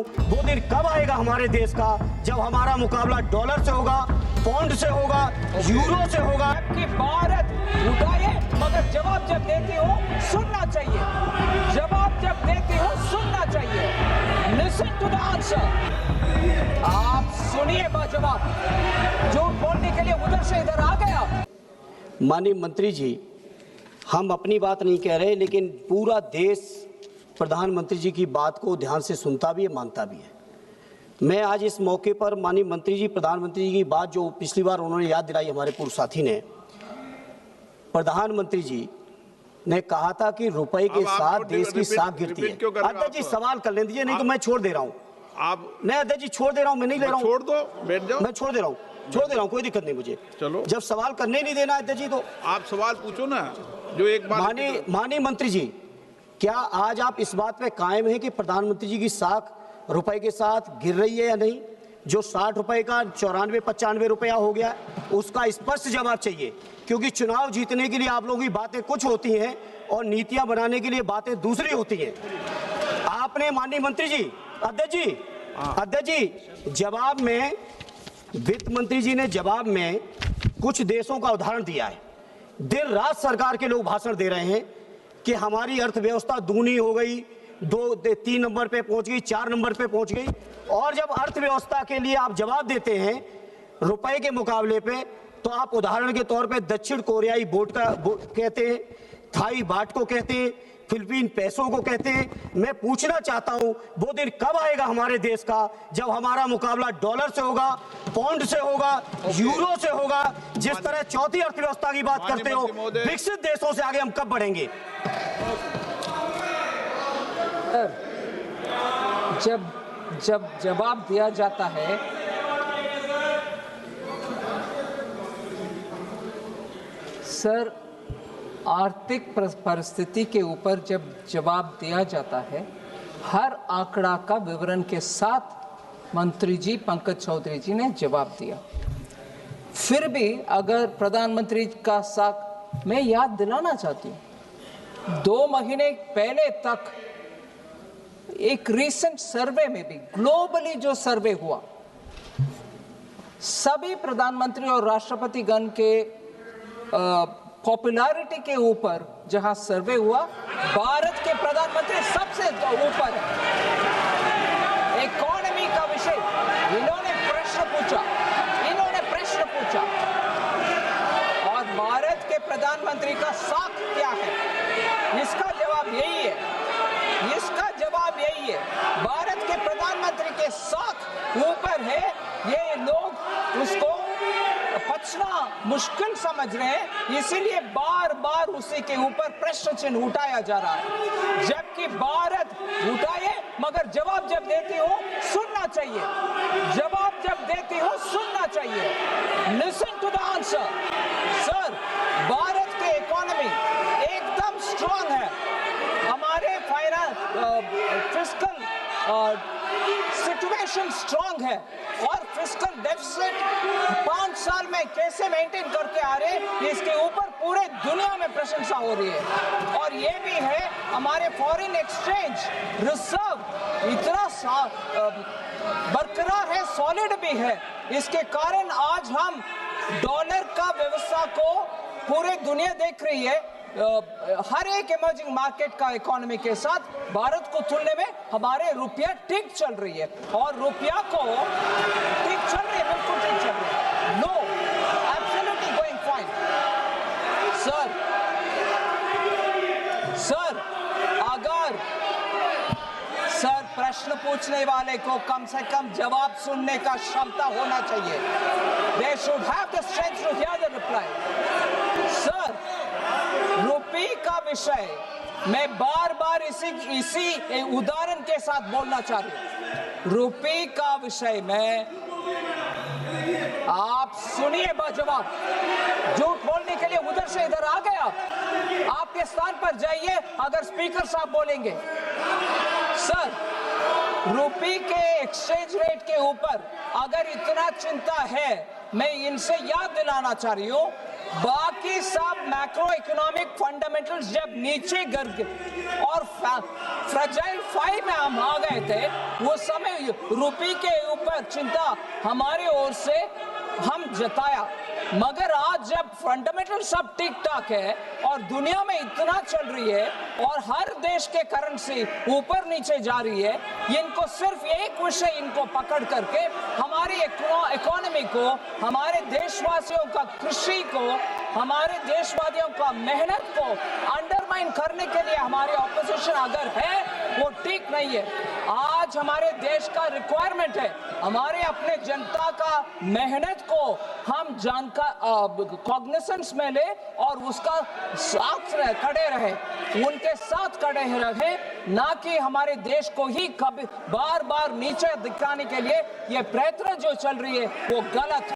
हूँ, वो दिन कब आएगा हमारे देश का जब हमारा मुकाबला डॉलर से होगा, पौंड से होगा, यूरो से होगा। कि भारत उठाए मगर जवाब जब देती हो सुनना चाहिए, जवाब जब देती हो सुनना चाहिए। Listen to the answer. आप सुनिए जवाब। झूठ बोलने के लिए उधर से इधर आ गया। माननीय मंत्री जी, हम अपनी बात नहीं कह रहे, लेकिन पूरा देश प्रधानमंत्री जी की बात को ध्यान से सुनता भी है, मानता भी है। मैं आज इस मौके पर माननीय मंत्री जी, प्रधानमंत्री जी की बात जो पिछली बार उन्होंने याद दिलाई, हमारे पूर्व साथी ने, प्रधानमंत्री जी ने कहा था कि रुपए के साथ देश की साख गिरती है। अध्यक्ष जी सवाल कर लें दीजिए, नहीं तो मैं छोड़ दे रहा हूँ। आप नहीं अध्यक्ष जी छोड़ दे रहा हूँ, मैं नहीं ले रहा हूँ। छोड़ दो, बैठ जाओ। मैं छोड़ दे रहा हूँ, छोड़ दे रहा हूँ, कोई दिक्कत नहीं मुझे। चलो, जब सवाल करने नहीं देना अध्यक्ष जी तो आप सवाल पूछो ना, जो एक बार। माननीय मंत्री जी, क्या आज आप इस बात पे कायम हैं कि प्रधानमंत्री जी की साख रुपए के साथ गिर रही है या नहीं? जो 60 रुपए का 94-95 रुपया हो गया, उसका स्पष्ट जवाब चाहिए, क्योंकि चुनाव जीतने के लिए आप लोगों की बातें कुछ होती हैं और नीतियां बनाने के लिए बातें दूसरी होती हैं। आपने माननीय मंत्री जी, अध्यक्ष जी जवाब में, वित्त मंत्री जी ने जवाब में कुछ देशों का उदाहरण दिया है। दिन रात सरकार के लोग भाषण दे रहे हैं कि हमारी अर्थव्यवस्था दूनी हो गई, 3 नंबर पे पहुंच गई, 4 नंबर पे पहुंच गई। और जब अर्थव्यवस्था के लिए आप जवाब देते हैं रुपए के मुकाबले पे, तो आप उदाहरण के तौर पे दक्षिण कोरियाई बोट कहते हैं, थाई बाट को कहते हैं, फिलीपीन पैसों को कहते हैं। मैं पूछना चाहता हूं, वो दिन कब आएगा हमारे देश का जब हमारा मुकाबला डॉलर से होगा, पौंड से होगा, यूरो से होगा? जिस तरह चौथी अर्थव्यवस्था की बात करते हो, विकसित देशों से आगे हम कब बढ़ेंगे? जब जवाब दिया जाता है, सर, आर्थिक परिस्थिति के ऊपर जब जवाब दिया जाता है, हर आंकड़ा का विवरण के साथ मंत्री जी पंकज चौधरी जी ने जवाब दिया। फिर भी अगर प्रधानमंत्री का साथ मैं याद दिलाना चाहती हूँ, 2 महीने पहले तक एक रीसेंट सर्वे में भी, ग्लोबली जो सर्वे हुआ, सभी प्रधानमंत्री और राष्ट्रपति गण के पॉपुलैरिटी के ऊपर जहां सर्वे हुआ, भारत के प्रधानमंत्री सबसे ऊपर है। इकोनॉमी का विषय इन्होंने प्रश्न पूछा और भारत के प्रधानमंत्री का साख क्या है, इसका जवाब यही है, भारत के प्रधानमंत्री के साख ऊपर है। ये लोग उसको पचना मुश्किल समझ रहे हैं, इसीलिए बार बार उसी के ऊपर प्रश्न चिन्ह उठाया जा रहा है। जबकि भारत उठाए मगर जवाब जब देती हो सुनना चाहिए, जवाब जब देती हो सुनना चाहिए। Listen to the answer. Sir, Bharat की इकोनॉमी एकदम स्ट्रांग है, हमारे फिस्कल सिचुएशन स्ट्रांग है और फिस्कल डेफिसिट 5 साल में कैसे मेंटेन करके आ रहे, इसके ऊपर पूरे दुनिया में प्रशंसा हो रही है। और ये भी है, हमारे फॉरेन एक्सचेंज रिजर्व इतना बरकरार है, सॉलिड भी है। इसके कारण आज हम डॉलर का व्यवस्था को पूरे दुनिया देख रही है। हर एक इमर्जिंग मार्केट का इकोनॉमी के साथ भारत को तुलने में हमारे रुपया ठीक चल रही है, और रुपया को ठीक चल रही है, बिल्कुल ठीक चल रही है। No, absolutely going fine. Sir, अगर प्रश्न पूछने वाले को कम से कम जवाब सुनने का क्षमता होना चाहिए। They should have the strength to hear the reply. Sir, रुपये का विषय मैं बार बार इसी उदाहरण के साथ बोलना चाह रही हूं। रुपये का विषय में आप सुनिए जवाब। झूठ बोलने के लिए उधर से इधर आ गए आप के स्थान पर जाइए अगर स्पीकर साहब बोलेंगे। सर, रुपये के एक्सचेंज रेट के ऊपर अगर इतना चिंता है, मैं इनसे याद दिलाना चाह रही हूं बाकी सब मैक्रो इकोनॉमिक फंडामेंटल्स जब नीचे गिर गए और फ्रेजाइल 5 में हम आ गए थे, वो समय रुपये के ऊपर चिंता हमारी ओर से हम जताया। मगर आज जब फंडामेंटल सब ठीक ठाक है और दुनिया में इतना चल रही है और हर देश के करेंसी ऊपर नीचे जा रही है, इनको सिर्फ एक विषय इनको पकड़ करके हमारी इकोनॉमी को, हमारे देशवासियों का कृषि को, हमारे देशवासियों का मेहनत को अंडरमाइन करने के लिए हमारी ऑपोजिशन अगर है वो ठीक नहीं है। आज हमारे देश का रिक्वायरमेंट है हमारे अपने जनता का मेहनत को हम जानकर कॉग्निसेंस में ले और उसका साथ खड़े रहे, उनके साथ खड़े रहे, ना कि हमारे देश को ही कभी बार बार नीचे दिखाने के लिए ये प्रयत्न जो चल रही है वो गलत है।